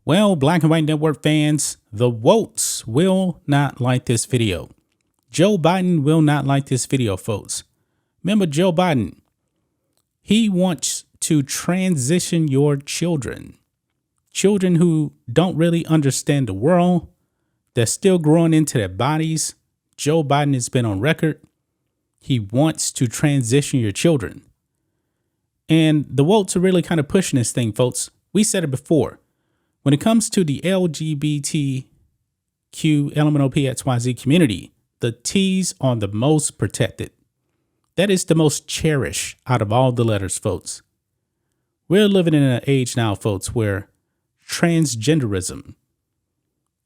Well, Black and White Network fans, the Wokes will not like this video. Joe Biden will not like this video, folks. Remember Joe Biden, he wants to transition your children. Children who don't really understand the world, they're still growing into their bodies. Joe Biden has been on record. He wants to transition your children. And the Wokes are really kind of pushing this thing, folks. We said it before. When it comes to the LGBTQ LMNOPXYZ community, the T's are the most protected. That is the most cherished out of all the letters, folks. We're living in an age now, folks, where transgenderism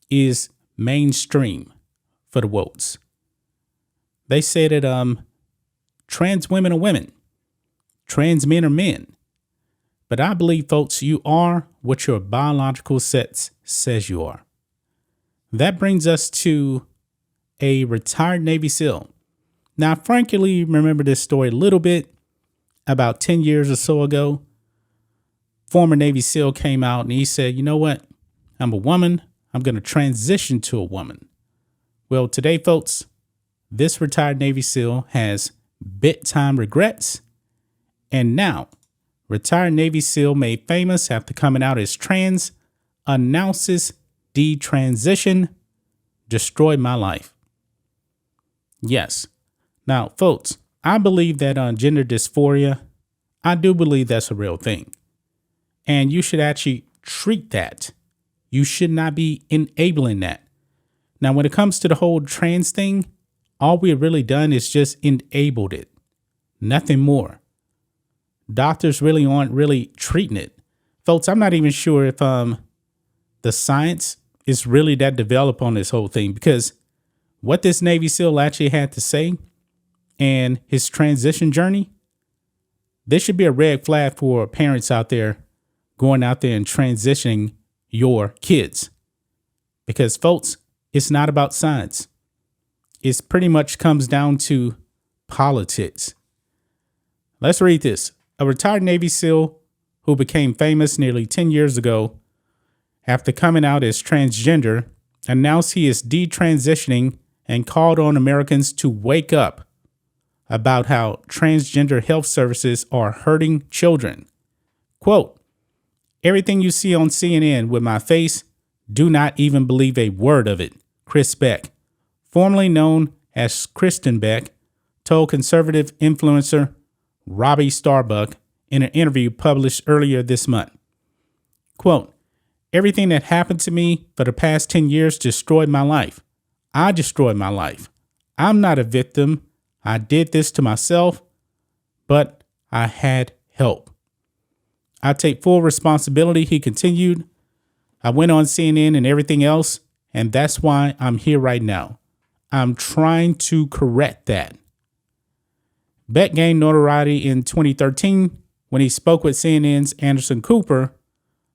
is mainstream for the Wokes. They say that trans women are women, trans men are men. But I believe, folks, you are what your biological sex says you are. That brings us to a retired Navy SEAL. Now, frankly, remember this story a little bit. About 10 years or so ago, former Navy SEAL came out and he said, you know what? I'm a woman. I'm going to transition to a woman. Well, today, folks, this retired Navy SEAL has big time regrets. And now, retired Navy SEAL made famous after coming out as trans announces detransition destroyed my life. Yes. Now, folks, I believe that gender dysphoria, I do believe that's a real thing. And you should actually treat that. You should not be enabling that. Now, when it comes to the whole trans thing, all we have really done is just enabled it. Nothing more. Doctors really aren't really treating it. Folks, I'm not even sure if the science is really that developed on this whole thing, because what this Navy SEAL actually had to say and his transition journey, there should be a red flag for parents out there going out there and transitioning your kids. Because, folks, it's not about science. It pretty much comes down to politics. Let's read this. A retired Navy SEAL who became famous nearly 10 years ago after coming out as transgender announced he is detransitioning and called on Americans to wake up about how transgender health services are hurting children. Quote, everything you see on CNN with my face, do not even believe a word of it, Chris Beck, formerly known as Kristen Beck, told conservative influencer Robbie Starbuck in an interview published earlier this month. Quote, everything that happened to me for the past 10 years destroyed my life. I destroyed my life. I'm not a victim. I did this to myself, but I had help. I take full responsibility, he continued. I went on CNN and everything else, and that's why I'm here right now. I'm trying to correct that. Beck gained notoriety in 2013 when he spoke with CNN's Anderson Cooper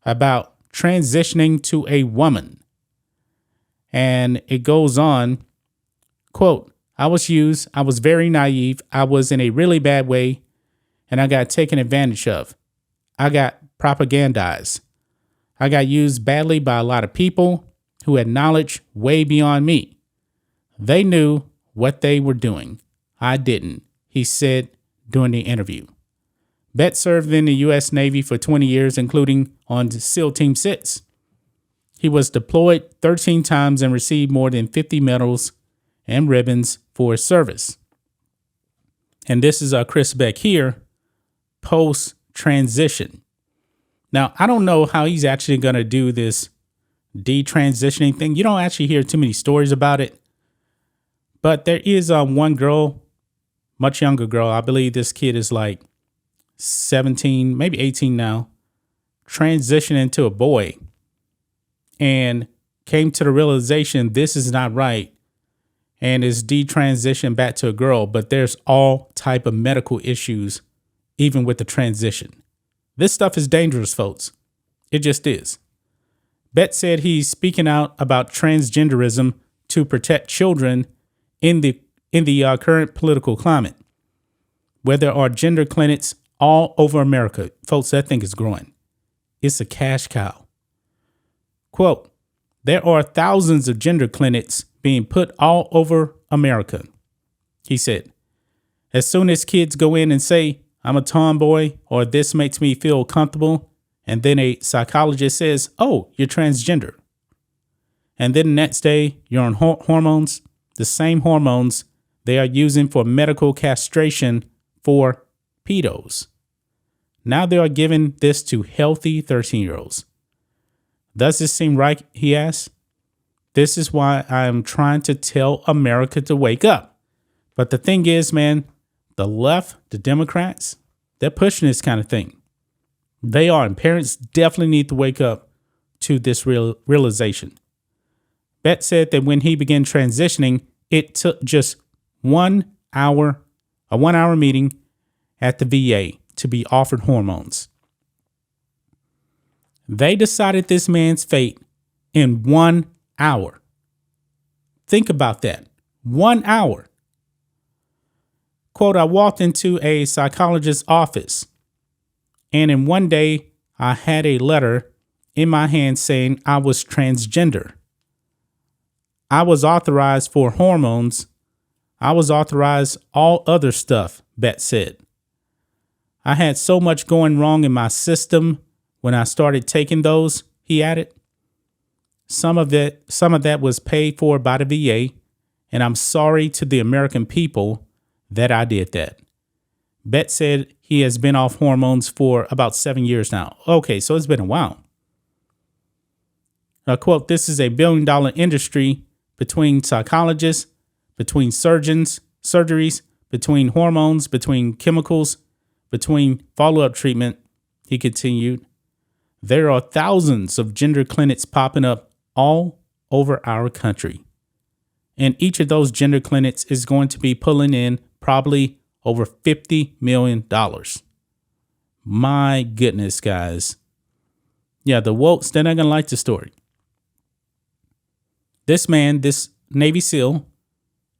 about transitioning to a woman. And it goes on, quote, I was used. I was very naive. I was in a really bad way, and I got taken advantage of. I got propagandized. I got used badly by a lot of people who had knowledge way beyond me. They knew what they were doing. I didn't, he said during the interview. Beck served in the U.S. Navy for 20 years, including on SEAL Team 6. He was deployed 13 times and received more than 50 medals and ribbons for his service. And this is Chris Beck here, post-transition. Now, I don't know how he's actually going to do this detransitioning thing. You don't actually hear too many stories about it. But there is one girl, much younger girl. I believe this kid is like 17, maybe 18 now, transitioning to a boy and came to the realization this is not right and is detransitioned back to a girl. But there's all type of medical issues, even with the transition. This stuff is dangerous, folks. It just is. Beck said he's speaking out about transgenderism to protect children in the current political climate, where there are gender clinics all over America. Folks, that thing is growing. It's a cash cow. Quote, there are thousands of gender clinics being put all over America. He said, as soon as kids go in and say, I'm a tomboy, or this makes me feel comfortable, and then a psychologist says, oh, you're transgender. And then the next day, you're on hormones, the same hormones they are using for medical castration for pedos. Now they are giving this to healthy 13-year-olds. Does this seem right? He asked. This is why I am trying to tell America to wake up. But the thing is, man, the left, the Democrats, they're pushing this kind of thing. They are, and parents definitely need to wake up to this realization. Bet said that when he began transitioning, it took just 1 hour, a 1 hour meeting at the VA to be offered hormones. They decided this man's fate in 1 hour. Think about that. 1 hour. Quote, I walked into a psychologist's office, and in one day, I had a letter in my hand saying I was transgender. I was authorized for hormones. I was authorized all other stuff, Bet said. I had so much going wrong in my system when I started taking those, he added. Some of that was paid for by the VA, and I'm sorry to the American people that I did that. Bet said he has been off hormones for about 7 years now. Okay, so it's been a while. Quote, this is a billion-dollar industry between psychologists, between surgeons, surgeries, between hormones, between chemicals, between follow-up treatment, he continued. There are thousands of gender clinics popping up all over our country. And each of those gender clinics is going to be pulling in probably over $50 million. My goodness, guys. Yeah, the wokes, they're not going to like the story. This man, this Navy SEAL,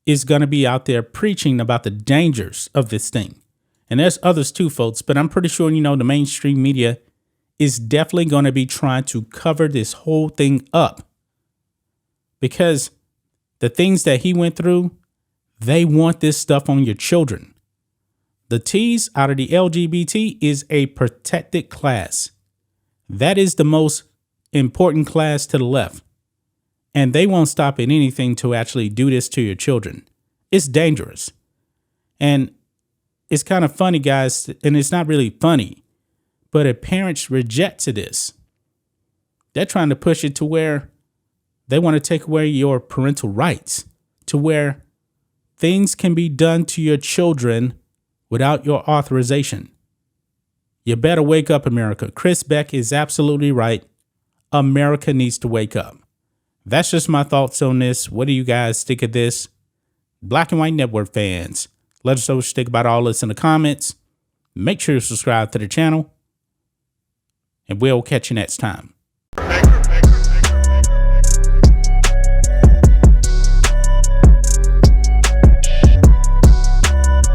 is going to be out there preaching about the dangers of this thing. And there's others too, folks, but I'm pretty sure, the mainstream media is definitely going to be trying to cover this whole thing up. Because the things that he went through, they want this stuff on your children. The T's out of the LGBT is a protected class. That is the most important class to the left. And they won't stop at anything to actually do this to your children. It's dangerous. And it's kind of funny, guys, and it's not really funny, but if parents reject to this, they're trying to push it to where they want to take away your parental rights, to where things can be done to your children without your authorization. You better wake up, America. Chris Beck is absolutely right. America needs to wake up. That's just my thoughts on this. What do you guys think of this? Black and White Network fans, let us know what you think about all this in the comments. Make sure you subscribe to the channel, and we'll catch you next time.